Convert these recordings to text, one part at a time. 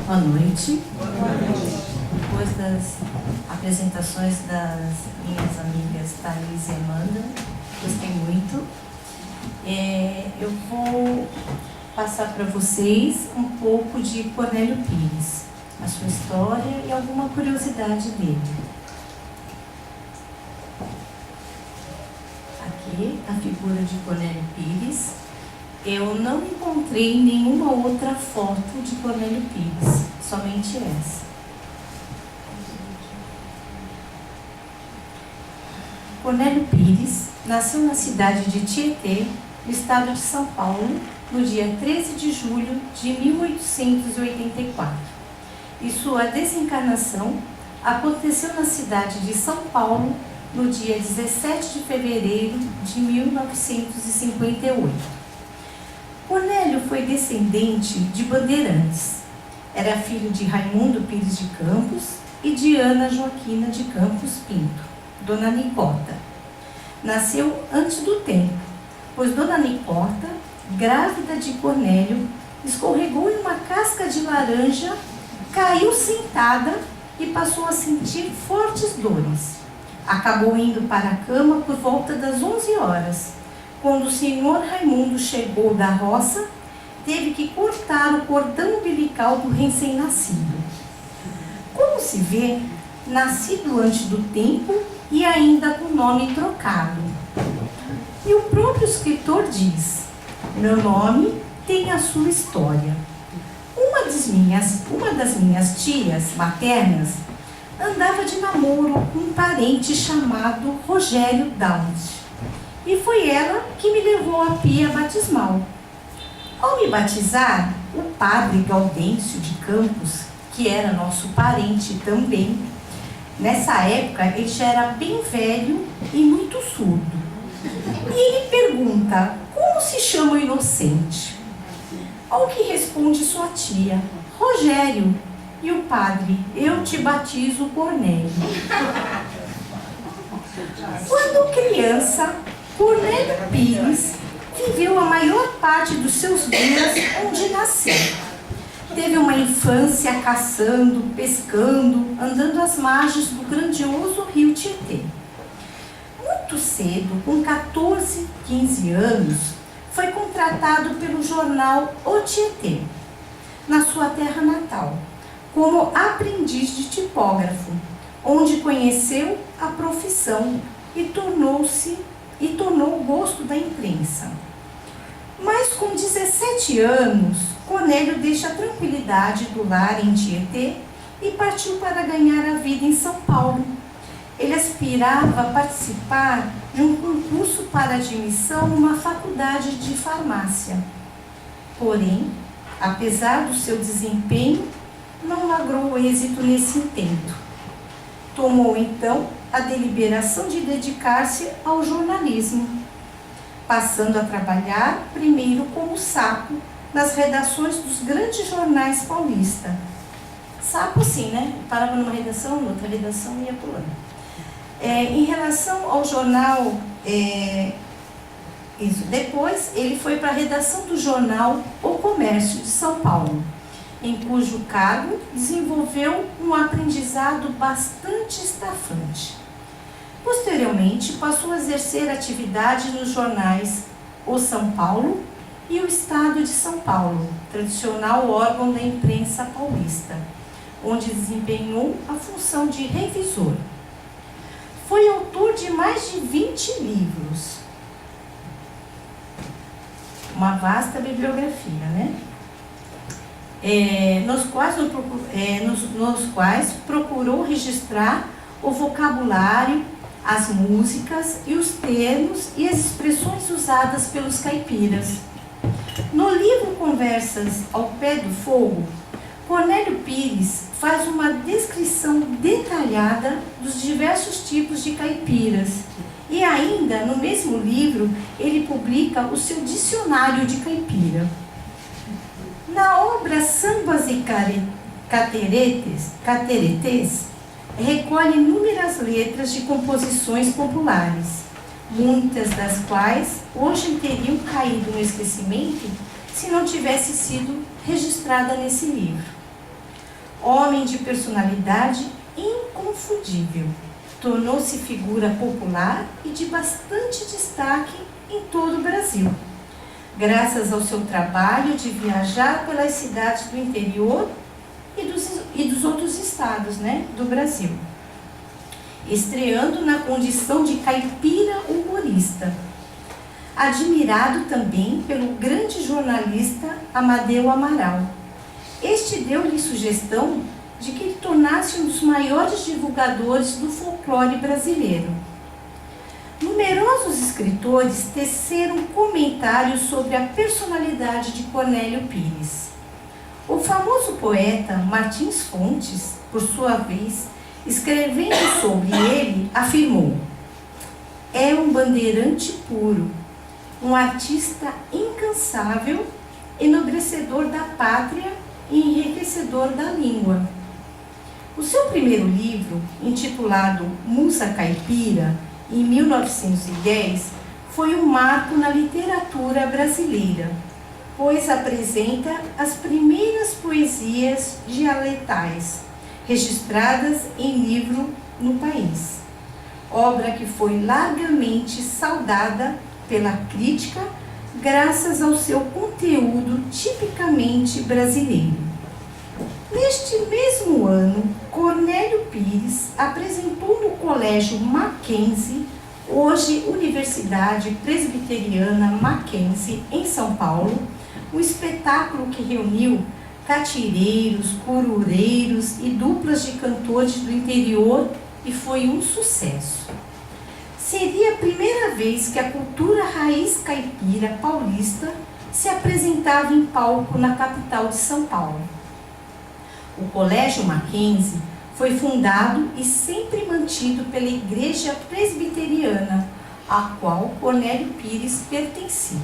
Boa noite. Boa noite. Depois das apresentações das minhas amigas Thaís e Amanda, gostei muito. Eu vou passar para vocês um pouco de Cornélio Pires, a sua história e alguma curiosidade dele. Aqui a figura de Cornélio Pires. Eu não encontrei nenhuma outra foto de Cornélio Pires, somente essa. Cornélio Pires nasceu na cidade de Tietê, no estado de São Paulo, no dia 13 de julho de 1884. E sua desencarnação aconteceu na cidade de São Paulo, no dia 17 de fevereiro de 1958. Cornélio foi descendente de bandeirantes. Era filho de Raimundo Pires de Campos e de Ana Joaquina de Campos Pinto, Dona Nicota. Nasceu antes do tempo, pois Dona Nicota, grávida de Cornélio, escorregou em uma casca de laranja, caiu sentada e passou a sentir fortes dores. Acabou indo para a cama por volta das 11 horas. Quando o senhor Raimundo chegou da roça, teve que cortar o cordão umbilical do recém-nascido. Como se vê, nascido antes do tempo e ainda com nome trocado. E o próprio escritor diz: meu nome tem a sua história. Uma das minhas tias maternas andava de namoro com um parente chamado Rogério Downs. E foi ela que me levou à pia batismal. Ao me batizar, o padre Gaudêncio de Campos, que era nosso parente também, nessa época ele já era bem velho e muito surdo. E ele pergunta: como se chama o inocente? Ao que responde sua tia: Rogério. E o padre: eu te batizo, Cornélio. Quando criança, Cornélio Pires viveu a maior parte dos seus dias onde nasceu. Teve uma infância caçando, pescando, andando às margens do grandioso rio Tietê. Muito cedo, com 14, 15 anos, foi contratado pelo jornal O Tietê, na sua terra natal, como aprendiz de tipógrafo, onde conheceu a profissão e tornou o gosto da imprensa. Mas com 17 anos, Cornélio deixa a tranquilidade do lar em Tietê e partiu para ganhar a vida em São Paulo. Ele aspirava a participar de um concurso para admissão numa faculdade de farmácia. Porém, apesar do seu desempenho, não logrou êxito nesse intento. Tomou então a deliberação de dedicar-se ao jornalismo, passando a trabalhar primeiro como sapo nas redações dos grandes jornais paulistas. Sapo sim, né? Parava numa redação, noutra redação e ia pulando. Em relação ao jornal, depois ele foi para a redação do jornal O Comércio de São Paulo, em cujo cargo desenvolveu um aprendizado bastante estafante. Posteriormente, passou a exercer atividade nos jornais O São Paulo e O Estado de São Paulo, tradicional órgão da imprensa paulista, onde desempenhou a função de revisor. Foi autor de mais de 20 livros. Uma vasta bibliografia, né? Nos quais procurou registrar o vocabulário, as músicas e os termos e as expressões usadas pelos caipiras. No livro Conversas ao Pé do Fogo, Cornélio Pires faz uma descrição detalhada dos diversos tipos de caipiras. E ainda, no mesmo livro, ele publica o seu dicionário de caipira. Na obra Sambas e Cateretes, recolhe inúmeras letras de composições populares, muitas das quais hoje teriam caído no esquecimento se não tivesse sido registrada nesse livro. Homem de personalidade inconfundível, tornou-se figura popular e de bastante destaque em todo o Brasil, graças ao seu trabalho de viajar pelas cidades do interior e dos outros estados, do Brasil, estreando na condição de caipira humorista, admirado também pelo grande jornalista Amadeu Amaral. Este deu-lhe sugestão de que ele tornasse um dos maiores divulgadores do folclore brasileiro. Numerosos escritores teceram comentários sobre a personalidade de Cornélio Pires. O famoso poeta Martins Fontes, por sua vez, escrevendo sobre ele, afirmou: é um bandeirante puro, um artista incansável, enobrecedor da pátria e enriquecedor da língua. O seu primeiro livro, intitulado Musa Caipira, em 1910, foi um marco na literatura brasileira, pois apresenta as primeiras poesias dialetais registradas em livro no país, obra que foi largamente saudada pela crítica graças ao seu conteúdo tipicamente brasileiro. Neste mesmo ano, Cornélio Pires apresentou no Colégio Mackenzie, hoje Universidade Presbiteriana Mackenzie, em São Paulo, um espetáculo que reuniu catireiros, corureiros e duplas de cantores do interior e foi um sucesso. Seria a primeira vez que a cultura raiz caipira paulista se apresentava em palco na capital de São Paulo. O Colégio Mackenzie foi fundado e sempre mantido pela Igreja Presbiteriana, a qual Cornélio Pires pertencia.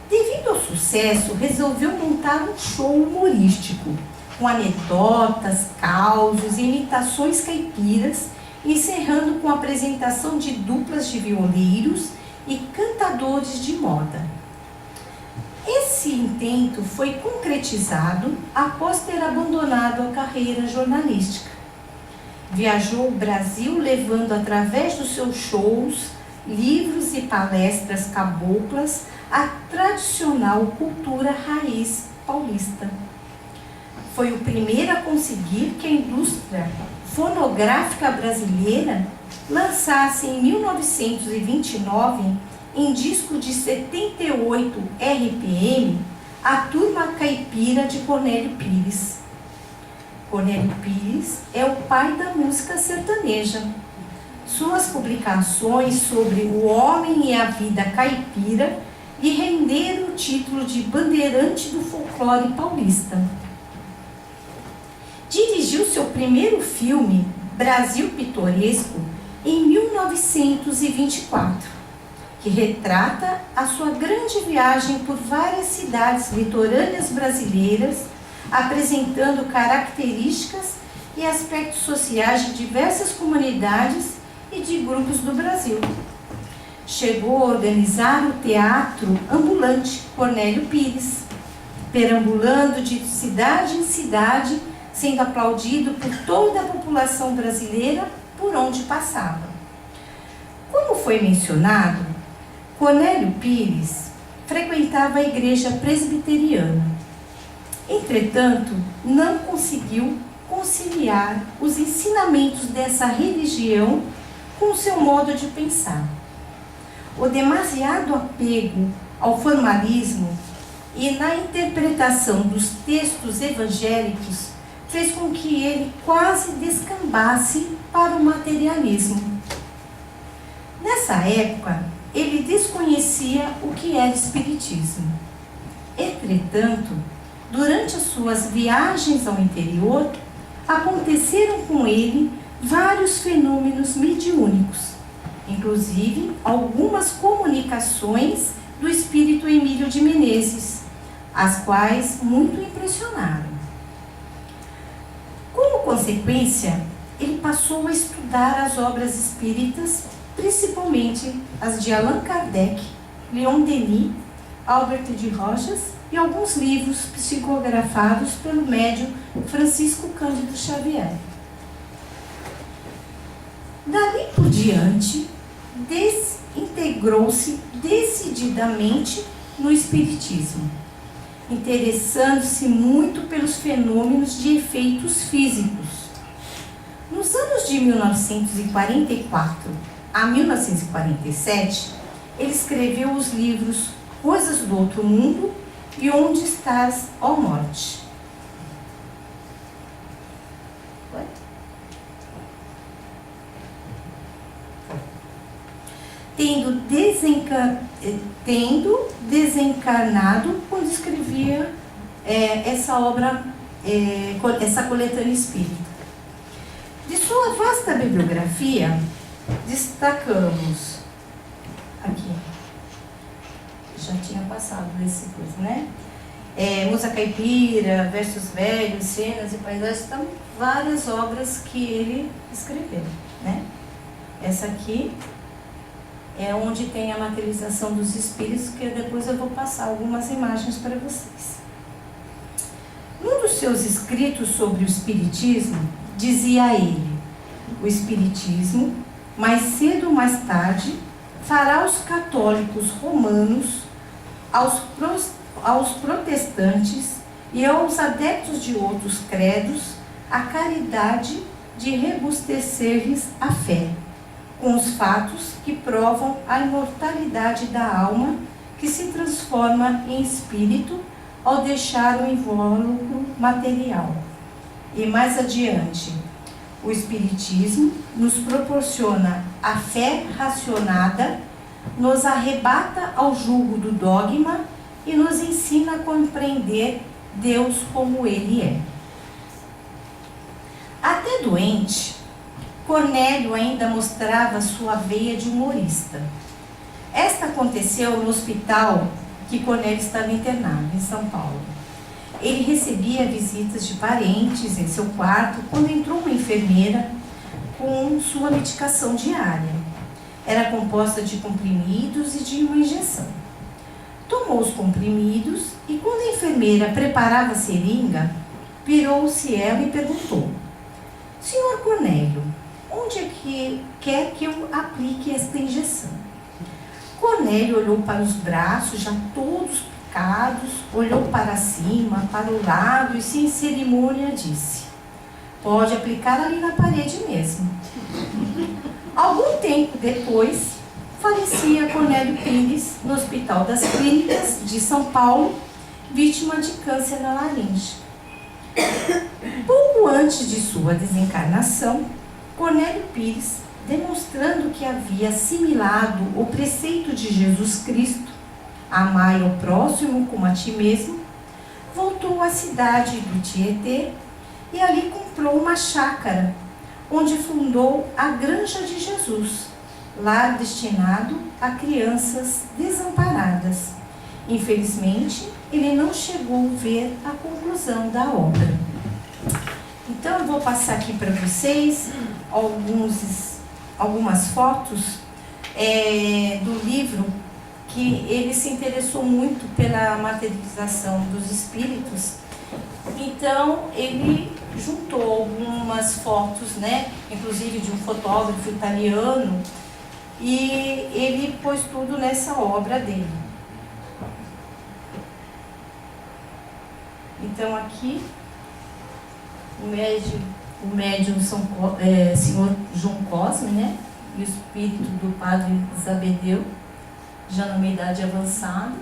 Devido ao sucesso, resolveu montar um show humorístico, com anedotas, causos e imitações caipiras, encerrando com a apresentação de duplas de violeiros e cantadores de moda. Esse intento foi concretizado após ter abandonado a carreira jornalística. Viajou o Brasil levando através dos seus shows, livros e palestras caboclas a tradicional cultura raiz paulista. Foi o primeiro a conseguir que a indústria fonográfica brasileira lançasse em 1929, em disco de 78 RPM, a Turma Caipira de Cornélio Pires. Cornélio Pires é o pai da música sertaneja. Suas publicações sobre o homem e a vida caipira lhe renderam o título de bandeirante do folclore paulista. Dirigiu seu primeiro filme, Brasil Pitoresco, em 1924, que retrata a sua grande viagem por várias cidades litorâneas brasileiras, apresentando características e aspectos sociais de diversas comunidades e de grupos do Brasil. Chegou a organizar o Teatro Ambulante Cornélio Pires, perambulando de cidade em cidade, sendo aplaudido por toda a população brasileira por onde passava. Como foi mencionado, Cornélio Pires frequentava a igreja presbiteriana. Entretanto, não conseguiu conciliar os ensinamentos dessa religião com o seu modo de pensar. O demasiado apego ao formalismo e na interpretação dos textos evangélicos fez com que ele quase descambasse para o materialismo. Nessa época, ele desconhecia o que era espiritismo. Entretanto, durante as suas viagens ao interior, aconteceram com ele vários fenômenos mediúnicos, inclusive algumas comunicações do espírito Emílio de Menezes, as quais muito impressionaram. Como consequência, ele passou a estudar as obras espíritas, principalmente as de Allan Kardec, Leon Denis, Albert de Rojas e alguns livros psicografados pelo médium Francisco Cândido Xavier. Dali por diante, integrou-se decididamente no espiritismo, interessando-se muito pelos fenômenos de efeitos físicos. Nos anos de 1944 a 1947, ele escreveu os livros Coisas do Outro Mundo e Onde Estás, ó Morte. Tendo desencarnado quando escrevia essa obra, essa coletânea espírita. De sua vasta bibliografia, destacamos aqui, já tinha passado esse coisa, né? Música Caipira, Versos Velhos, Cenas e Paisagens, então várias obras que ele escreveu, né? Essa aqui é onde tem a materialização dos espíritos, que depois eu vou passar algumas imagens para vocês. Num dos seus escritos sobre o espiritismo, dizia ele: o espiritismo, mais cedo ou mais tarde, fará os católicos romanos, aos protestantes e aos adeptos de outros credos a caridade de robustecer-lhes a fé, com os fatos que provam a imortalidade da alma, que se transforma em espírito ao deixar o invólucro material. E mais adiante, o espiritismo nos proporciona a fé racionada, nos arrebata ao jugo do dogma e nos ensina a compreender Deus como Ele é. Até doente, Cornélio ainda mostrava sua veia de humorista. Esta aconteceu no hospital que Cornélio estava internado, em São Paulo. Ele recebia visitas de parentes em seu quarto quando entrou uma enfermeira com sua medicação diária. Era composta de comprimidos e de uma injeção. Tomou os comprimidos e, quando a enfermeira preparava a seringa, virou-se ela e perguntou: Senhor Cornélio, onde é que quer que eu aplique esta injeção? Cornélio olhou para os braços, já todos picados, olhou para cima, para o lado e, sem cerimônia, disse: pode aplicar ali na parede mesmo. Algum tempo depois, falecia Cornélio Pires no Hospital das Clínicas de São Paulo, vítima de câncer na laringe. Pouco antes de sua desencarnação, Cornélio Pires, demonstrando que havia assimilado o preceito de Jesus Cristo, amai ao próximo como a ti mesmo, voltou à cidade do Tietê e ali comprou uma chácara, onde fundou a Granja de Jesus, lar destinado a crianças desamparadas. Infelizmente, ele não chegou a ver a conclusão da obra. Então, eu vou passar aqui para vocês algumas fotos do livro, que ele se interessou muito pela materialização dos espíritos. Então, ele juntou algumas fotos, né, inclusive de um fotógrafo italiano, e ele pôs tudo nessa obra dele. Então, aqui, o médium senhor João Cosme, né, e o espírito do padre Zabedeu, já numa idade avançada.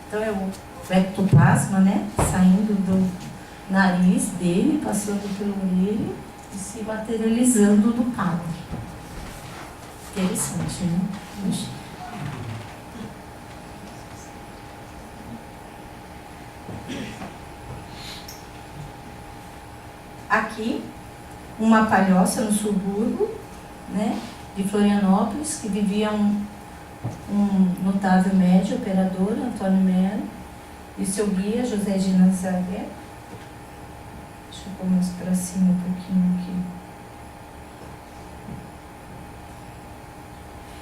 Então, é o ectoplasma, né, saindo do nariz dele, passando pelo orelha e se materializando do padre. Interessante, né? Aqui, uma palhoça no subúrbio, né, de Florianópolis, que vivia um notável médium, operador, Antônio Melo, e seu guia, José de Nazaré. Deixa eu pôr mais para cima um pouquinho aqui.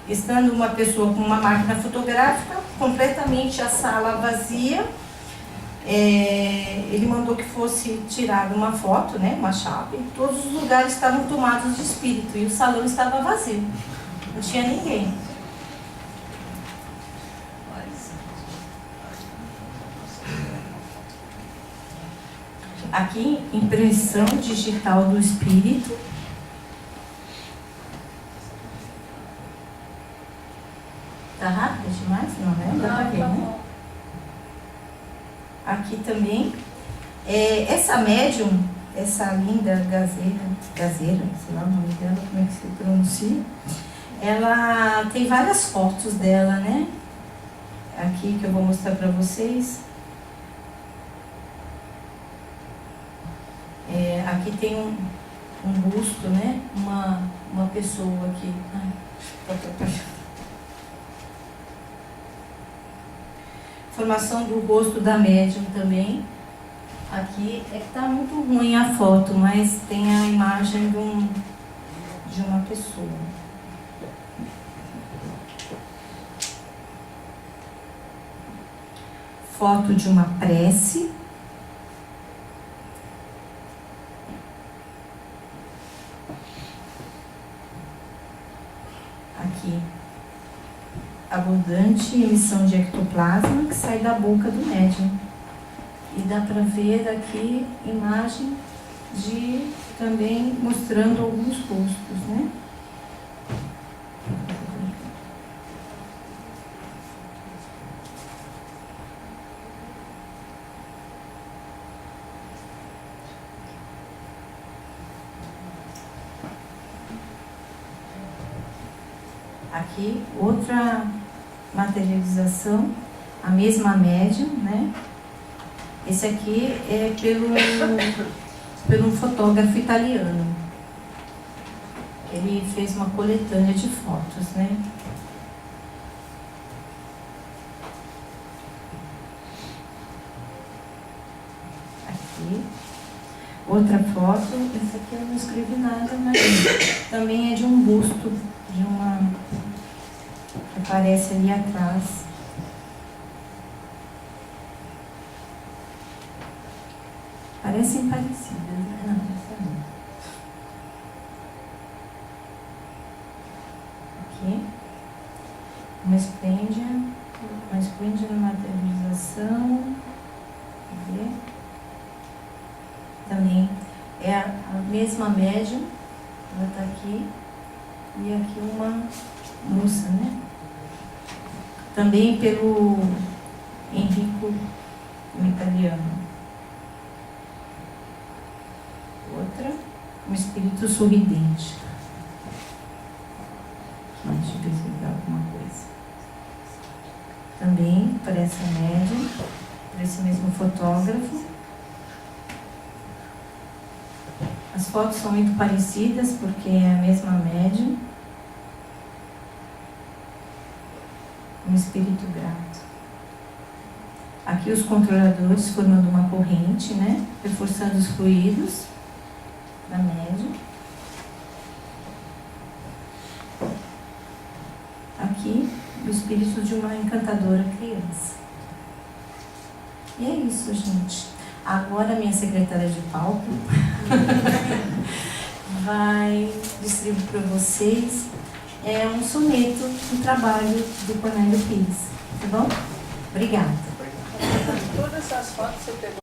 estando uma pessoa com uma máquina fotográfica, completamente a sala vazia, ele mandou que fosse tirada uma foto, né, uma chave, todos os lugares estavam tomados de espírito e o salão estava vazio, não tinha ninguém. Aqui, impressão digital do espírito. Tá rápido demais? Não, né? Dá pra ver, né? Aqui também. Essa médium, essa linda gazeira, sei lá o nome dela, como é que se pronuncia? Ela tem várias fotos dela, né? Aqui que eu vou mostrar pra vocês. Aqui tem um busto, né? Uma pessoa aqui. Ai, tô atrapalhando. Formação do rosto da médium também. Aqui é que tá muito ruim a foto, mas tem a imagem de uma pessoa. Foto de uma prece. Aqui, abundante emissão de ectoplasma que sai da boca do médium. E dá para ver aqui imagem de também mostrando alguns rostos, né? Aqui, outra materialização, a mesma médium, né? Esse aqui é pelo um fotógrafo italiano. Ele fez uma coletânea de fotos, né? Aqui. Outra foto, essa aqui eu não escrevi nada, mas também é de um busto, de uma que aparece ali atrás. Parecem parecidas, né? Não, essa não. Aqui. Uma esplêndida materialização. Ver. Também é a mesma médium, ela está aqui. E aqui uma moça, né? Também pelo Enrico, um italiano. Outra, um espírito sorridente. Aqui, deixa eu ver se dá alguma coisa. Também para essa médium, para esse mesmo fotógrafo. As fotos são muito parecidas porque é a mesma médium. Um espírito grato. Aqui os controladores formando uma corrente, né? Reforçando os fluidos da médium. Aqui o espírito de uma encantadora criança. E é isso, gente. Agora minha secretária de palco vai distribuir para vocês um soneto, um trabalho do Cornélio Pires. Tá bom? Obrigada. Todas essas fotos você pegou?